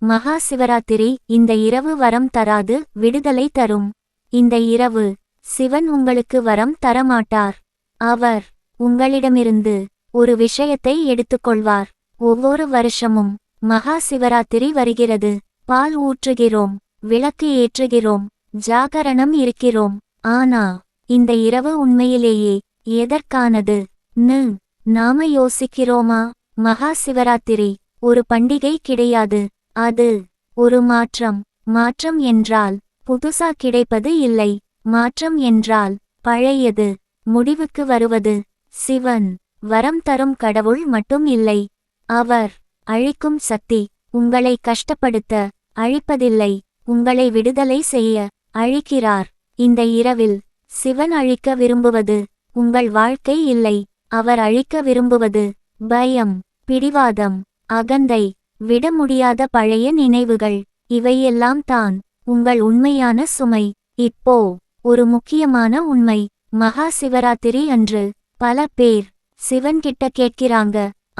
மகா சிவராத்திரி இந்த இரவு வரம் தராது, விடுதலை தரும். இந்த இரவு சிவன் உங்களுக்கு வரம் தரமாட்டார். அவர் உங்களிடமிருந்து ஒரு விஷயத்தை எடுத்துக்கொள்வார். ஒவ்வொரு வருஷமும் மகா சிவராத்திரி வருகிறது. பால் ஊற்றுகிறோம், விளக்கு ஏற்றுகிறோம், ஜாகரணம் இருக்கிறோம். ஆனா இந்த இரவு உண்மையிலேயே எதற்கானது நாம யோசிக்கிறோமா? மகா சிவராத்திரி ஒரு பண்டிகை கிடையாது. அது ஒரு மாற்றம். மாற்றம் என்றால் புதுசா கிடைப்பது இல்லை. மாற்றம் என்றால் பழையது முடிவுக்கு வருவது. சிவன் வரம் தரும் கடவுள் மட்டும் இல்லை. அவர் அழிக்கும் சக்தி. உங்களை கஷ்டப்படுத்த அழிப்பதில்லை, உங்களை விடுதலை செய்ய அழிக்கிறார். இந்த இரவில் சிவன் அழிக்க விரும்புவது உங்கள் வாழ்க்கை இல்லை. அவர் அழிக்க விரும்புவது பயம், பிடிவாதம், அகந்தை, விட முடியாத பழைய நினைவுகள். இவையெல்லாம் தான் உங்கள் உண்மையான சுமை. இப்போ ஒரு முக்கியமான உண்மை. மகா சிவராத்திரி அன்று பல பேர் சிவன் கிட்ட கேட்கிறாங்க,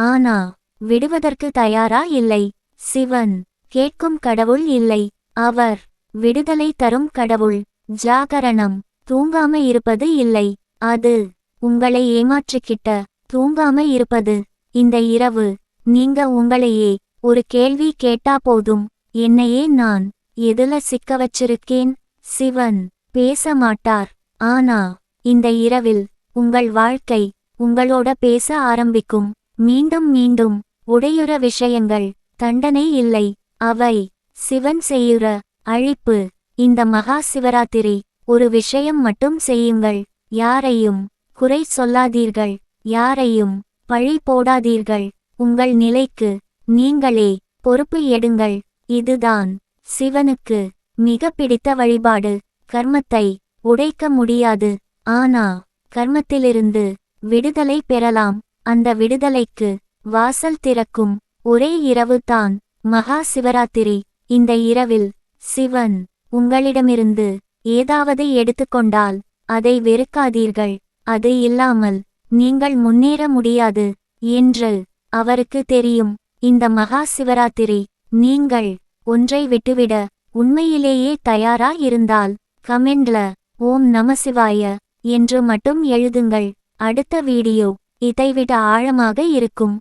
ஆனா விடுவதற்கு தயாரா இல்லை. சிவன் கேட்கும் கடவுள் இல்லை, அவர் விடுதலை தரும் கடவுள். ஜாகரணம், தூங்காம இருப்பது இல்லை, அது உங்களை ஏமாற்றிக்கிட்ட தூங்காம இருப்பது. இந்த இரவு நீங்க உங்களையே ஒரு கேள்வி கேட்டா போதும், என்னையே நான் எதுல சிக்க வச்சிருக்கேன்? சிவன் பேச மாட்டார். ஆனா இந்த இரவில் உங்கள் வாழ்க்கை உங்களோட பேச ஆரம்பிக்கும். மீண்டும் மீண்டும் உடையுற விஷயங்கள் தண்டனை இல்லை, அவை சிவன் செய்யுற அழிப்பு. இந்த மகா சிவராத்திரி ஒரு விஷயம் மட்டும் செய்யுங்கள். யாரையும் குறை சொல்லாதீர்கள், யாரையும் பழி போடாதீர்கள். உங்கள் நிலைக்கு நீங்களே பொறுப்பு எடுங்கள். இதுதான் சிவனுக்கு மிக பிடித்த வழிபாடு. கர்மத்தை உடைக்க முடியாது, ஆனா கர்மத்திலிருந்து விடுதலை பெறலாம். அந்த விடுதலைக்கு வாசல் திறக்கும் ஒரே இரவு தான் மகா சிவராத்திரி. இந்த இரவில் சிவன் உங்களிடமிருந்து ஏதாவது எடுத்துக்கொண்டால் அதை வெறுக்காதீர்கள். அது இல்லாமல் நீங்கள் முன்னேற முடியாது என்று அவருக்கு தெரியும். இந்த மகா சிவராத்திரி நீங்கள் ஒன்றை விட்டுவிட உண்மையிலேயே தயாரா இருந்தால் கமெண்ட்ல ஓம் நமசிவாய என்று மட்டும் எழுதுங்கள். அடுத்த வீடியோ இதைவிட ஆழமாக இருக்கும்.